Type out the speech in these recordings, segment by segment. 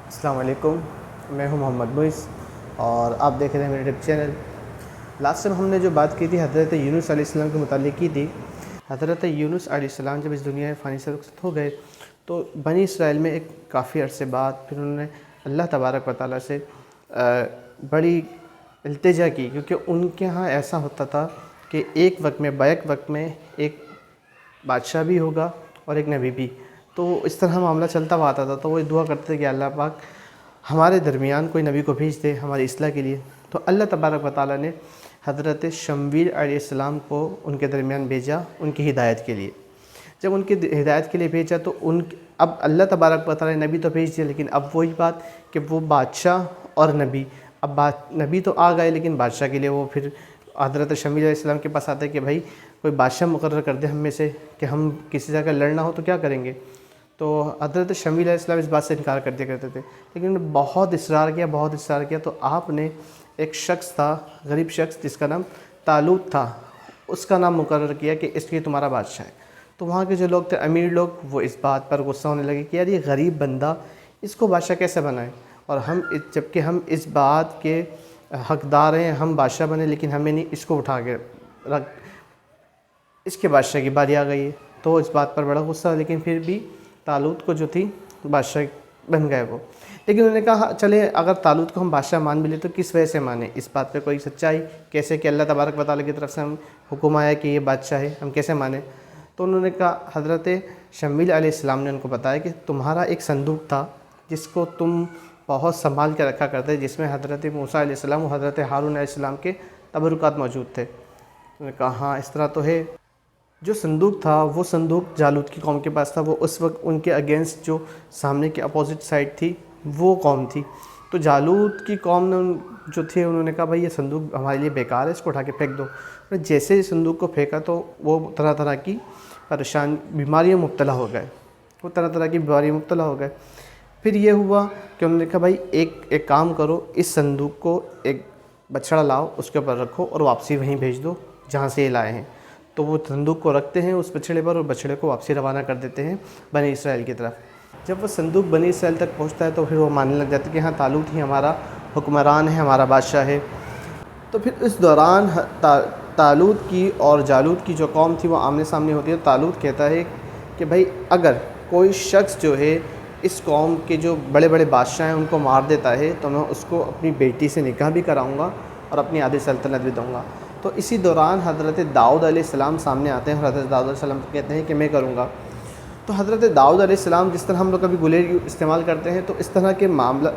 السلام علیکم، میں ہوں محمد موئس اور آپ دیکھ رہے ہیں میرے یوٹیوب چینل۔ لاسٹ ٹائم ہم نے جو بات کی تھی حضرت یونس علیہ السلام کے متعلق کی تھی۔ حضرت یونس علیہ السلام جب اس دنیا میں فانی سے رخصت ہو گئے تو بنی اسرائیل میں ایک کافی عرصے بعد پھر انہوں نے اللہ تبارک و تعالیٰ سے بڑی التجا کی، کیونکہ ان کے ہاں ایسا ہوتا تھا کہ ایک وقت میں بیک وقت میں ایک بادشاہ بھی ہوگا اور ایک نبی بھی، تو اس طرح معاملہ چلتا ہوا آتا تھا۔ تو وہ دعا کرتے تھے کہ اللہ پاک ہمارے درمیان کوئی نبی کو بھیج دے ہماری اصلاح کے لیے۔ تو اللہ تبارک و تعالیٰ نے حضرت شمویل علیہ السلام کو ان کے درمیان بھیجا ان کی ہدایت کے لیے۔ جب ان کی ہدایت کے لیے بھیجا تو اب اللہ تبارک و تعالیٰ نے نبی تو بھیج دیا، لیکن اب وہی بات کہ وہ بادشاہ اور نبی، اب نبی تو آ گئے لیکن بادشاہ کے لیے وہ پھر حضرت شمویل علیہ السلام کے پاس آتے کہ بھائی کوئی بادشاہ مقرر کر دے ہم میں سے کہ ہم کسی جگہ لڑنا ہو تو کیا کریں گے۔ تو حضرت شمویل علیہ السلام اس بات سے انکار کر دیا کرتے تھے، لیکن انہوں نے بہت اصرار کیا تو آپ نے ایک شخص تھا، غریب شخص جس کا نام طالوت تھا، اس کا نام مقرر کیا کہ اس لیے تمہارا بادشاہ ہے۔ تو وہاں کے جو لوگ تھے، امیر لوگ، وہ اس بات پر غصہ ہونے لگے کہ یار یہ غریب بندہ اس کو بادشاہ کیسے بنائے، اور جبکہ ہم اس بات کے حقدار ہیں، ہم بادشاہ بنے، لیکن ہمیں نہیں اس کو اٹھا کے رکھ، اس کے بادشاہ کی باری آ گئی ہے۔ تو اس بات پر بڑا غصہ، لیکن پھر بھی طالوت کو جو تھی بادشاہ بن گئے وہ۔ لیکن انہوں نے کہا چلے اگر طالوت کو ہم بادشاہ مان بھی لیں تو کس وجہ سے مانیں، اس بات پہ کوئی سچائی کیسے کہ اللہ تبارک و تعالیٰ کی طرف سے ہم حکم آیا کہ یہ بادشاہ ہے، ہم کیسے مانیں۔ تو انہوں نے کہا، حضرت شمویل علیہ السلام نے ان کو بتایا کہ تمہارا ایک صندوق تھا جس کو تم بہت سنبھال کے رکھا کرتے، جس میں حضرت موسیٰ علیہ السلام و حضرت ہارون علیہ السلام کے تبرکات موجود تھے۔ انہوں نے کہا ہاں اس طرح تو ہے۔ جو صندوق تھا وہ صندوق جالوت کی قوم کے پاس تھا، وہ اس وقت ان کے اگینسٹ جو سامنے کی اپوزٹ سائڈ تھی وہ قوم تھی۔ تو جالوت کی قوم نے جو تھے انہوں نے کہا بھائی یہ صندوق ہمارے لیے بیکار ہے، اس کو اٹھا کے پھینک دو۔ جیسے ہی صندوق کو پھینکا تو وہ طرح طرح کی بیماریوں مبتلا ہو گئے، پھر یہ ہوا کہ انہوں نے کہا بھائی ایک کام کرو، اس صندوق کو ایک بچڑا لاؤ، اس کے اوپر رکھو اور واپسی وہیں بھیج دو جہاں سے یہ لائے ہیں۔ تو وہ صندوق کو رکھتے ہیں اس بچڑے پر اور بچڑے کو واپسی روانہ کر دیتے ہیں بنی اسرائیل کی طرف۔ جب وہ صندوق بنی اسرائیل تک پہنچتا ہے تو پھر وہ ماننے لگ جاتے ہیں کہ ہاں طالوت ہی ہمارا حکمران ہے، ہمارا بادشاہ ہے۔ تو پھر اس دوران طالوت کی اور جالوت کی جو قوم تھی وہ آمنے سامنے ہوتی ہے۔ طالوت کہتا ہے کہ بھائی اگر کوئی شخص جو ہے اس قوم کے جو بڑے بڑے بادشاہ ہیں ان کو مار دیتا ہے تو میں اس کو اپنی بیٹی سے نکاح بھی کراؤں گا اور اپنی آدھی سلطنت بھی دوں گا۔ تو اسی دوران حضرت داؤد علیہ السلام سامنے آتے ہیں اور حضرت داؤد علیہ السلام کہتے ہیں کہ میں کروں گا۔ تو حضرت داؤد علیہ السلام جس طرح ہم لوگ کبھی گلیل استعمال کرتے ہیں تو اس طرح کے معاملہ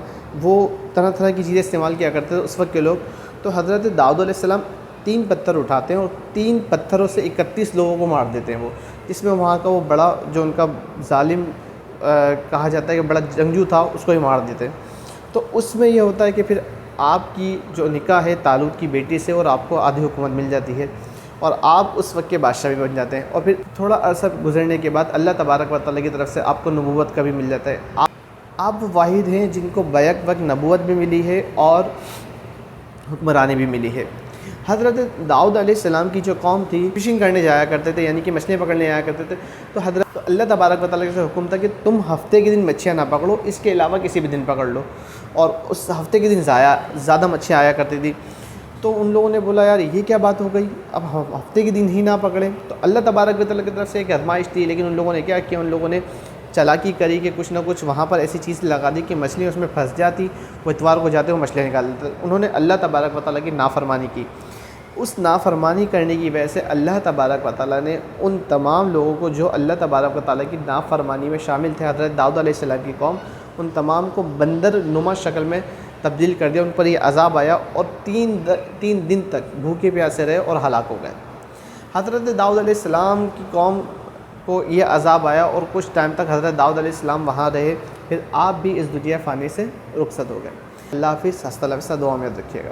وہ طرح طرح کی چیزیں استعمال کیا کرتے تھے اس وقت کے لوگ۔ تو حضرت داؤد علیہ السلام 3 پتھر اٹھاتے ہیں اور 3 پتھروں سے 31 لوگوں کو مار دیتے ہیں وہ، جس میں وہاں کا وہ بڑا جو ان کا ظالم کہا جاتا ہے کہ بڑا جنگجو تھا اس کو ہی مار دیتے ہیں۔ تو اس میں یہ ہوتا ہے کہ پھر آپ کی جو نکاح ہے طالوت کی بیٹی سے اور آپ کو آدھی حکومت مل جاتی ہے اور آپ اس وقت کے بادشاہ بھی بن جاتے ہیں، اور پھر تھوڑا عرصہ گزرنے کے بعد اللہ تبارک و تعالیٰ کی طرف سے آپ کو نبوت کا بھی مل جاتا ہے۔ آپ واحد ہیں جن کو بیک وقت نبوت بھی ملی ہے اور حکمرانی بھی ملی ہے۔ حضرت داؤد علیہ السلام کی جو قوم تھی فشنگ کرنے جایا کرتے تھے، یعنی کہ مچھلیاں پکڑنے جایا کرتے تھے۔ تو حضرت اللہ تبارک و تعالیٰ سے حکم تھا کہ تم ہفتے کے دن مچھلیاں نہ پکڑو، اس کے علاوہ کسی بھی دن پکڑ لو، اور اس ہفتے کے دن زیادہ مچھلیاں آیا کرتی تھی۔ تو ان لوگوں نے بولا یار یہ کیا بات ہو گئی، اب ہفتے کے دن ہی نہ پکڑیں۔ تو اللہ تبارک و تعالیٰ کی طرف سے ایک آزمائش تھی، لیکن ان لوگوں نے کیا کیا، ان لوگوں نے چالاکی کری کہ کچھ نہ کچھ وہاں پر ایسی چیز لگا دی کہ مچھلی اس میں پھنس جاتی، وہ اتوار کو جاتے وہ مچھلیاں نکال دیتے۔ انہوں نے اللہ تبارک و تعالیٰ کی نافرمانی کی۔ اس نافرمانی کرنے کی وجہ سے اللہ تبارک و تعالیٰ نے ان تمام لوگوں کو جو اللہ تبارک و تعالیٰ کی نافرمانی میں شامل تھے، حضرت داؤد علیہ السلام کی قوم، ان تمام کو بندر نما شکل میں تبدیل کر دیا۔ ان پر یہ عذاب آیا اور 3 دن تک بھوکے پیاسے رہے اور ہلاک ہو گئے۔ حضرت داؤد علیہ السلام کی قوم کو یہ عذاب آیا اور کچھ ٹائم تک حضرت داؤد علیہ السلام وہاں رہے، پھر آپ بھی اس دنیا فانی سے رخصت ہو گئے۔ اللہ حافظ، ہستہ لفظہ، دعا میں یاد رکھیے گا۔